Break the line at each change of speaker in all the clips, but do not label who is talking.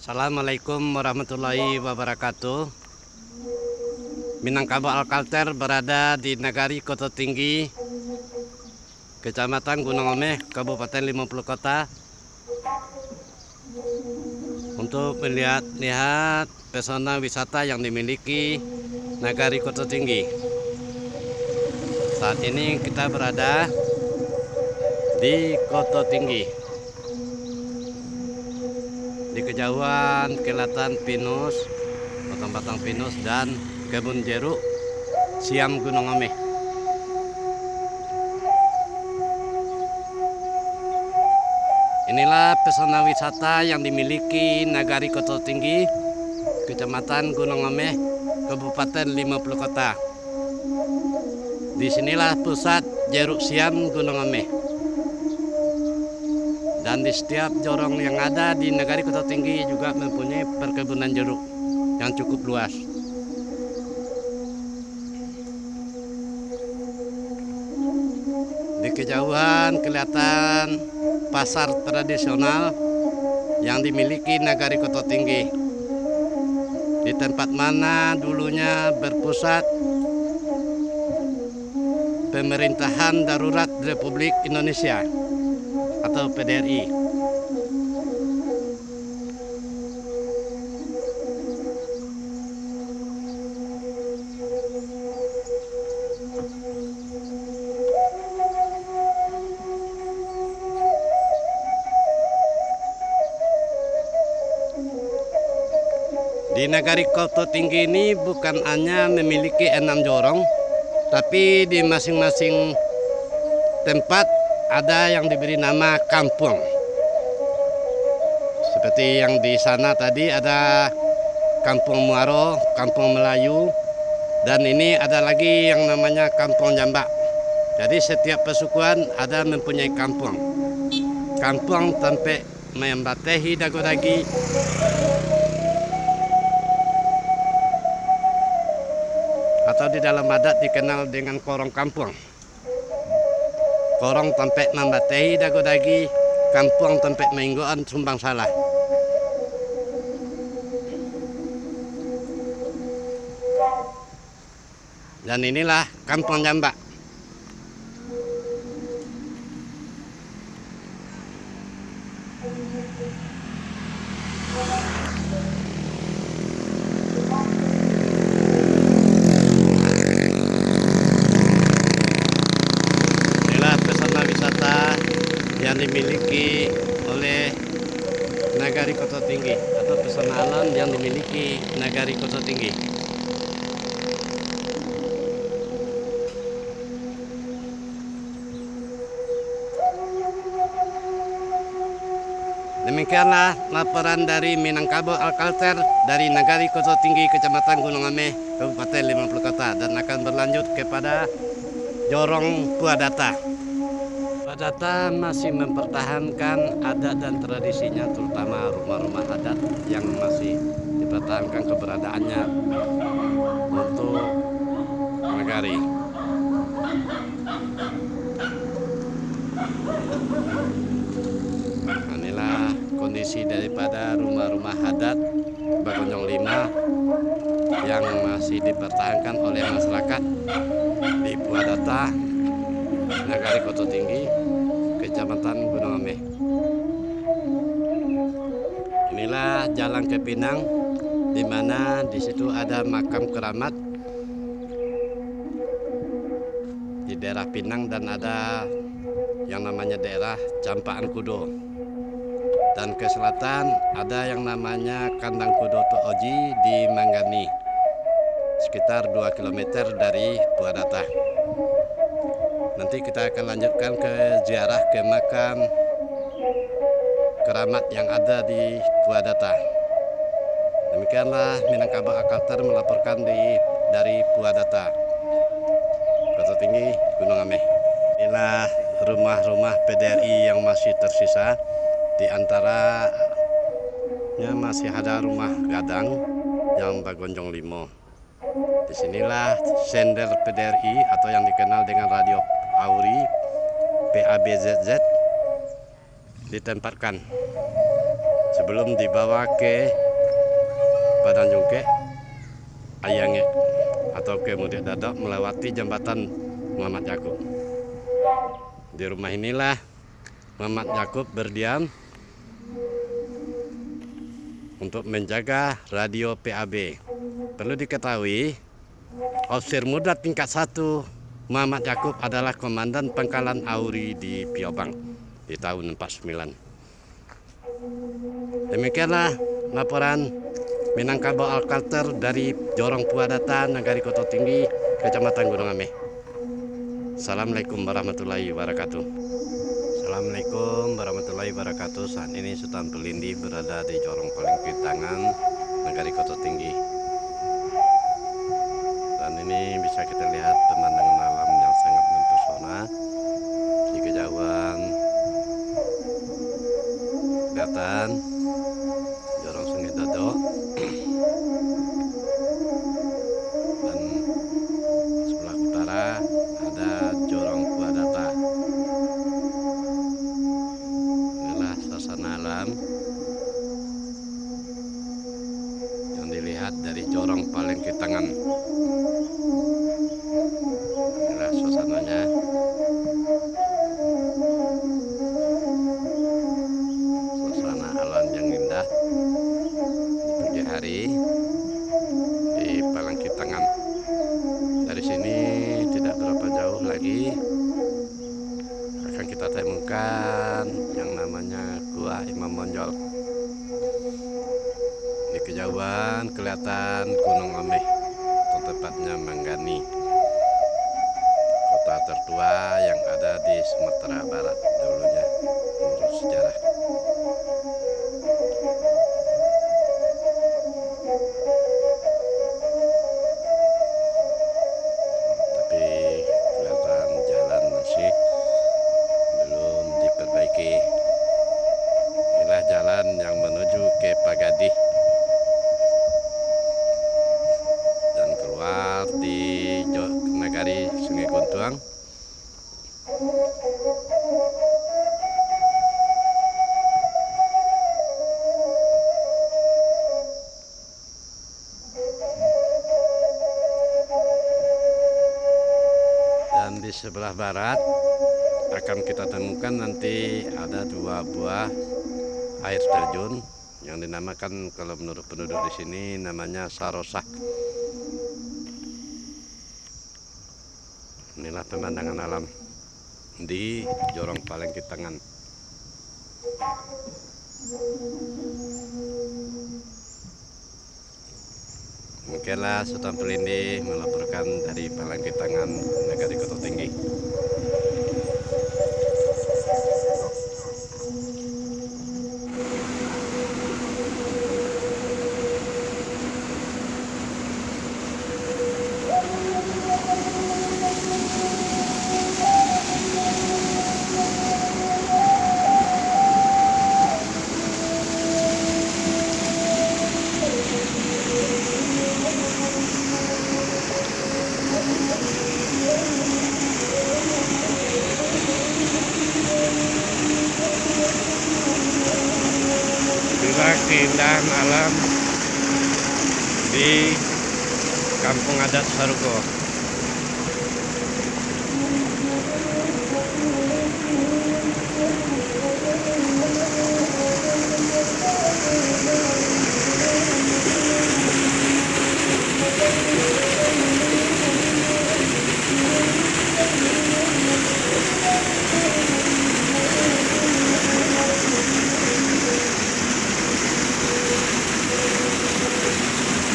Assalamualaikum warahmatullahi wabarakatuh. Minangkabau Alkalter berada di Nagari Koto Tinggi, Kecamatan Gunung Omeh, Kabupaten 50 Kota, untuk melihat pesona wisata yang dimiliki Nagari Koto Tinggi. Saat ini kita berada di Koto Tinggi. Di kejauhan kelihatan pinus, batang-batang pinus dan kebun jeruk Siam Gunung Omeh. Inilah pesona wisata yang dimiliki Nagari Koto Tinggi, Kecamatan Gunung Omeh, Kabupaten 50 Kota. Disinilah pusat jeruk Siam Gunung Omeh. Dan di setiap jorong yang ada di Nagari Koto Tinggi juga mempunyai perkebunan jeruk yang cukup luas. Di kejauhan kelihatan pasar tradisional yang dimiliki Nagari Koto Tinggi, di tempat mana dulunya berpusat Pemerintahan Darurat Republik Indonesia atau PDRI. Di Nagari Koto Tinggi ini bukan hanya memiliki 6 jorong, tapi di masing-masing tempat ada yang diberi nama kampung. Seperti yang di sana tadi ada Kampung Muaro, Kampung Melayu, dan ini ada lagi yang namanya Kampung Jambak. Jadi setiap pesukuan ada mempunyai kampung. Kampung tempat membatehi dago-dagi, atau di dalam adat dikenal dengan korong kampung. Korong tempat membatehi dago-dagi, kampung tempat menginggoan sumbang salah. Dan inilah Kampung Jambak. Yang dimiliki oleh Nagari Koto Tinggi, atau pesona alam yang dimiliki Nagari Koto Tinggi. Demikianlah laporan dari Minangkabau Alkalter dari Nagari Koto Tinggi, Kecamatan Gunung Omeh, Kabupaten 50 Kota, dan akan berlanjut kepada Jorong Puadata. Puadata masih mempertahankan adat dan tradisinya, terutama rumah-rumah adat yang masih dipertahankan keberadaannya untuk Nagari. Inilah kondisi daripada rumah-rumah adat Bagonjong 5 yang masih dipertahankan oleh masyarakat di Puadata, Nagari Koto Tinggi, Kecamatan Gunung Omeh. Inilah jalan ke Pinang, di mana di situ ada makam keramat di daerah Pinang, dan ada yang namanya daerah Campaan Kudo. Dan ke selatan ada yang namanya Kandang Kudo To'oji di Manggani, sekitar 2 km dari Puadata. Nanti kita akan lanjutkan ke ziarah ke makam keramat yang ada di Puadata. Demikianlah Minangkabau Alkalter melaporkan dari Puadata, Koto Tinggi, Gunung Omeh. Inilah rumah-rumah PDRI yang masih tersisa. Di antaranya masih ada rumah Gadang yang Bagonjong 5. Disinilah sender PDRI atau yang dikenal dengan radio Auri PABZZ ditempatkan sebelum dibawa ke Padang Jongke Ayange atau ke Mudik Dadok melewati jembatan Muhammad Yakub. Di rumah inilah Muhammad Yakub berdiam untuk menjaga radio PAB. Perlu diketahui, officer muda tingkat 1 Muhammad Yakub adalah Komandan Pangkalan Auri di Piobang di tahun 49. Demikianlah laporan Minangkabau Alkalter dari Jorong Puadata, Nagari Koto Tinggi, Kecamatan Gunung Ameh. Assalamualaikum warahmatullahi wabarakatuh. Assalamualaikum warahmatullahi wabarakatuh. Saat ini Sultan Pelindi berada di Jorong Palengkitangan, Nagari Koto Tinggi. Dan ini bisa kita lihat pemandangan alam yang sangat mempesona. Di kejauhan kelihatan Jorong Sungai Dadok dan sebelah utara ada Jorong Puadata. Inilah suasana alam yang dilihat dari Jorong Palengkitangan. Inilah suasananya. Suasana alam yang indah di pagi hari di Palengkitangan. Dari sini tidak berapa jauh lagi akan kita temukan yang namanya Gua Imam Monjol. Di kejauhan kelihatan Gunung Ameh, atau tepatnya Manggani, kota tertua yang ada di Sumatera Barat dulunya menurut sejarah. Tapi kelihatan jalan masih belum diperbaiki. Inilah jalan yang menuju ke Pagadih dan keluar di Nagari Sungai Guntuang. Dan di sebelah barat akan kita temukan nanti ada 2 buah air terjun yang dinamakan, kalau menurut penduduk di sini namanya Sarosah. Inilah pemandangan alam di Jorong Palengkitangan. Demikianlah Sultan Pelindi melaporkan dari Palengkitangan, Nagari Koto Tinggi. Inilah keindahan alam di Kampung Adat Saruko.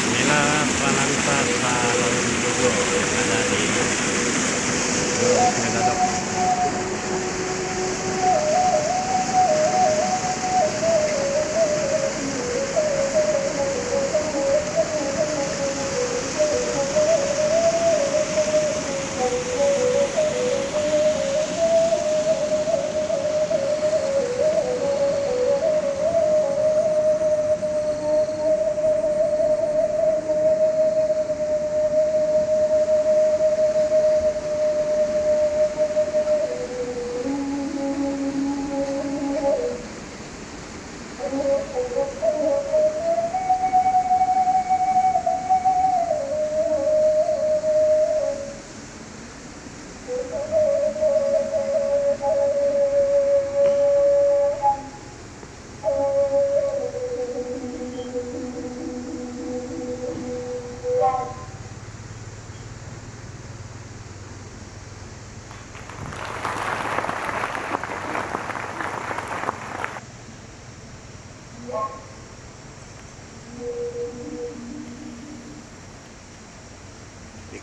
Inilah Palangsa Salondogo yang ada di Sungai Dadok. Di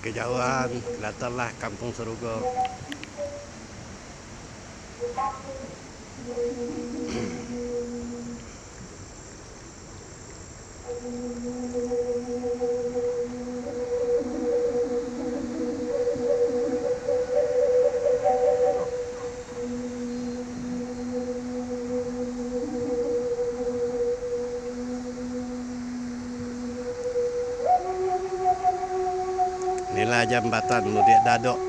kejauhan kelihatanlah Kampung Serugo. Inilah jembatan Mudik Dadok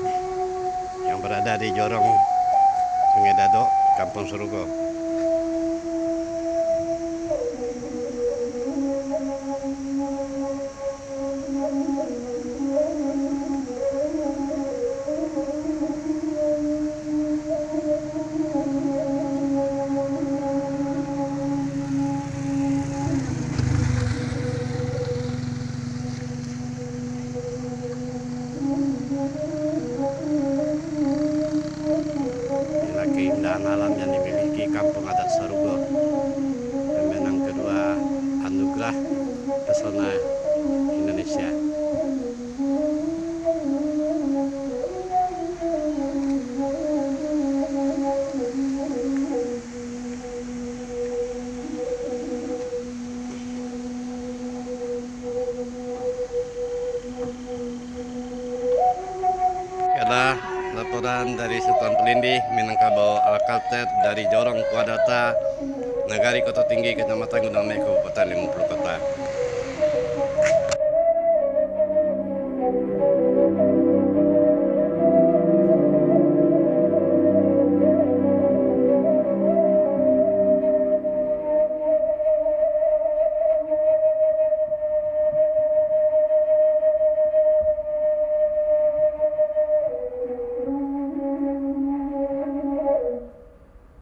yang berada di jorong Sungai Dadok, Kampung Serugo. Keindahan alam yang dimiliki Kampung Adat Serugo, pemenang kedua Anugerah Pesona Indonesia. Adalah laporan dari Satuan Pelindih Minangkabau Alkalter dari Jorong Kuadata, Nagari Kota Tinggi, Kecamatan Gunung Ame, Kabupaten 50 Kota.